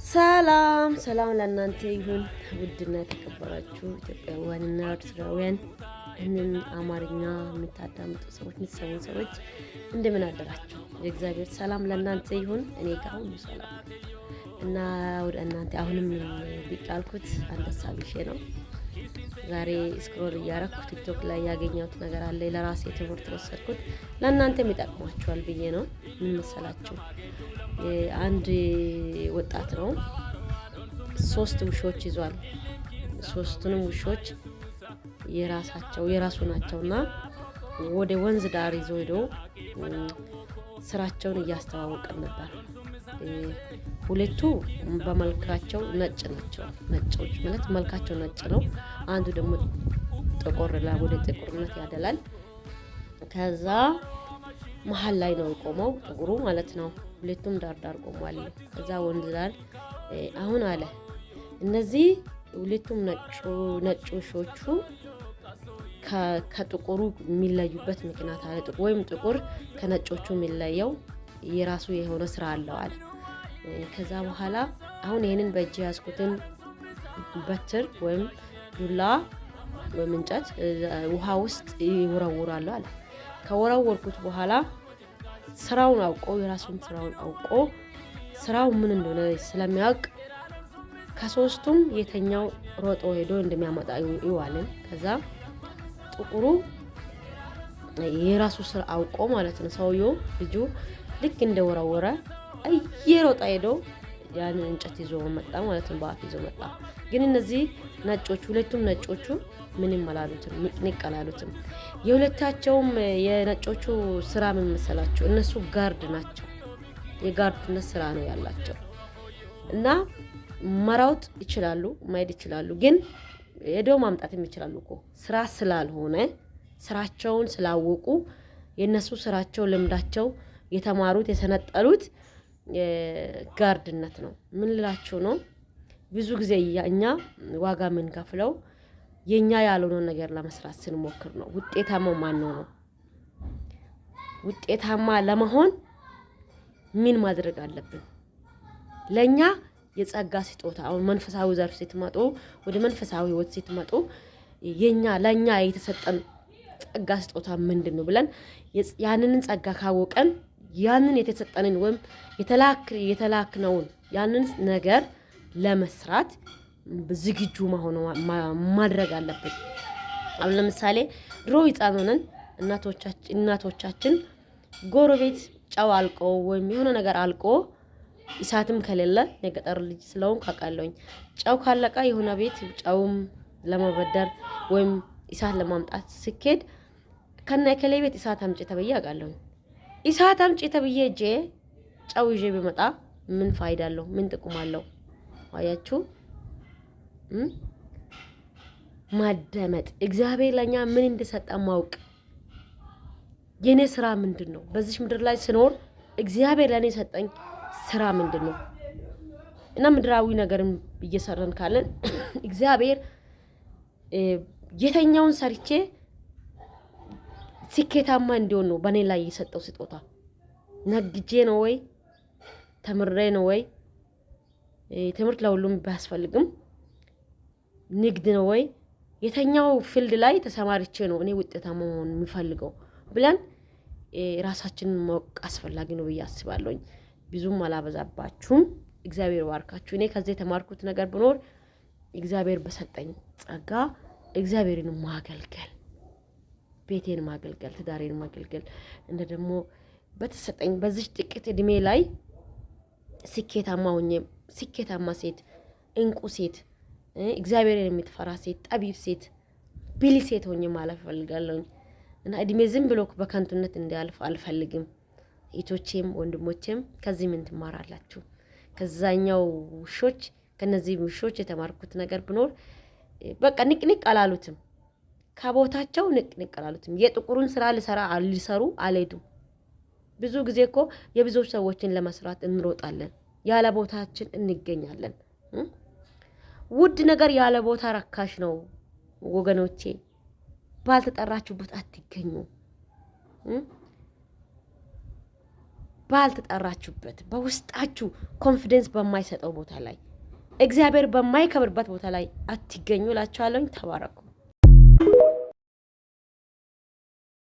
ሰላም ሰላም ለእናንተ ይሁን ውድና የተከበራችሁ ኢትዮጵያውያንና ኤርትራውያን እንን አማርኛ የምታዳምጡ ሰዎች የምትሰሙ ሰዎች እንደምን አደራችሁ? የእግዚአብሔር ሰላም ለእናንተ ይሁን። እኔ ጋር ሁሉ ሰላም እና ወደ እናንተ አሁንም ብቅ ያልኩት አንድ ሀሳብ ይዤ ነው። ዛሬ ስክሮል እያረኩ ቲክቶክ ላይ ያገኘሁት ነገር አለ። ለራሴ ትምህርት ወሰድኩት ለእናንተም ይጠቅማችኋል ብዬ ነው። ምን መሰላችሁ? አንድ ወጣት ነው 3 ውሾች ይዟል። 3ቱንም ውሾች የራሱ ናቸውና ወደ ወንዝ ዳር ይዞ ሄዶ ስራቸውን እያስተዋወቀን ነበር። ሁለቱ በመልካቸው ነጭ ናቸው። ነጮች ማለት መልካቸው ነጭ ነው። አንዱ ደግሞ ጥቁር ወደ ጥቁርነት ያደላል። ከዛ መሀል ላይ ነው የቆመው ጥቁሩ ማለት ነው። ሁለቱም ዳር ቆሟል። ከዛ ወንዝ ዳር አሁን አለ እነዚህ ሁለቱም ነጭ ውሾቹ ከጥቁሩ የሚለዩበት ምክንያት አለ። ወይም ጥቁር ከነጮቹ የሚለየው የራሱ የሆነ ስራ አለው አለ። ከዛ በኋላ አሁን ይሄንን በእጅ ያዝኩትን በትር ወይም ዱላ ወይም እንጨት ውሃ ውስጥ ይወረውራሉ አለ። ከወረወርኩት በኋላ ስራውን አውቆ የራሱን ስራውን አውቆ ስራው ምን እንደሆነ ስለሚያውቅ ከ3ቱም የተኛው ሮጦ ሄዶ እንደሚያመጣ ይዋልን። ከዛ ጥቁሩ የራሱ ስራ አውቆ ማለት ነው። ሰውየው ልጁ ልክ እንደወረወረ እየሮጣ ሄዶ ያንን እንጨት ይዞ መጣ ማለት ነው። በአፍ ይዞ መጣ። ግን እነዚህ ነጮቹ ሁለቱም ነጮቹ ምንም አላሉትም፣ ንቅንቅ አላሉትም። የሁለታቸውም የነጮቹ ስራ ምን መሰላችሁ? እነሱ ጋርድ ናቸው። የጋርድነት ስራ ነው ያላቸው እና መራውጥ ይችላሉ፣ ማይድ ይችላሉ። ግን ሄዶ ማምጣትም ይችላሉ እኮ ስራ ስላልሆነ ስራቸውን ስላወቁ የነሱ ስራቸው ልምዳቸው የተማሩት የሰነጠሉት ጋርድነት ነው። ምን ልላችሁ ነው? ብዙ ጊዜ እኛ ዋጋ የምንከፍለው የኛ ያልሆነውን ነገር ለመስራት ስንሞክር ነው። ውጤታማ ማን ነው? ውጤታማ ለመሆን ምን ማድረግ አለብን? ለኛ የጸጋ ስጦታ አሁን መንፈሳዊ ዘርፍ ስትመጡ ወደ መንፈሳዊ ህይወት ስትመጡ ለኛ የተሰጠን ጸጋ ስጦታ ምንድነው ብለን ያንንን ጸጋ ካወቀን ያንን የተሰጠንን ወይም የተላክነውን ያንን ነገር ለመስራት ዝግጁ ማድረግ አለብን። አሁን ለምሳሌ ድሮ ህፃን ሆነን እናቶቻችን ጎረቤት ጨው አልቆ ወይም የሆነ ነገር አልቆ እሳትም ከሌለ የገጠር ልጅ ስለሆንኩ አውቃለሁኝ። ጨው ካለቀ የሆነ ቤት ጨውም ለመበደር ወይም እሳት ለማምጣት ስኬድ ከነ ቤት እሳት አምጪ ተብዬ አውቃለሁኝ። እሳት አምጪ ተብዬ እጄ ጨው ይዤ ቢመጣ ምን ፋይዳ አለው? ምን ጥቅም አለው? አያችሁ? ማዳመጥ፣ እግዚአብሔር ለኛ ምን እንደሰጠ ማወቅ። የኔ ስራ ምንድነው? በዚህ ምድር ላይ ስኖር እግዚአብሔር ለኔ ሰጠኝ ስራ ምንድነው? እና ምድራዊ ነገርም እየሰራን ካለን እግዚአብሔር የተኛውን ሰርቼ ስኬታማ እንዲሆን ነው በኔ ላይ የሰጠው ስጦታ። ነግጄ ነው ወይ ተምሬ ነው ወይ? ትምህርት ለሁሉም ባያስፈልግም ንግድ ነው ወይ? የተኛው ፊልድ ላይ ተሰማርቼ ነው እኔ ውጤታማ መሆን የሚፈልገው ብለን ራሳችንን ማወቅ አስፈላጊ ነው ብዬ አስባለሁኝ። ብዙም አላበዛባችሁም። እግዚአብሔር ባርካችሁ። እኔ ከዚህ የተማርኩት ነገር ቢኖር እግዚአብሔር በሰጠኝ ጸጋ እግዚአብሔርን ማገልገል፣ ቤቴን ማገልገል፣ ትዳሬን ማገልገል እንደ ደግሞ በተሰጠኝ በዚህ ጥቂት እድሜ ላይ ስኬታማ ሴት፣ እንቁ ሴት፣ እግዚአብሔርን የምትፈራ ሴት፣ ጠቢብ ሴት፣ ብልህ ሴት ሆኜ ማለፍ እፈልጋለሁ እና እድሜ ዝም ብሎ በከንቱነት እንዲያልፍ አልፈልግም። እህቶቼም ወንድሞቼም ከዚህ ምን ትማራላችሁ? ከዛኛው ውሾች ከነዚህ ውሾች የተማርኩት ነገር ቢኖር በቃ ንቅንቅ አላሉትም። ከቦታቸው ንቅንቅ አላሉትም። የጥቁሩን ስራ ሊሰሩ አልሄዱም። ብዙ ጊዜ እኮ የብዙዎች ሰዎችን ለመስራት እንሮጣለን፣ ያለ ቦታችን እንገኛለን። ውድ ነገር ያለ ቦታ ረካሽ ነው ወገኖቼ። ባልተጠራችሁበት አትገኙ። ባልተጠራችሁበት በውስጣችሁ ኮንፊደንስ በማይሰጠው ቦታ ላይ እግዚአብሔር በማይከብርበት ቦታ ላይ አትገኙ እላችኋለሁ። ተባረኩ።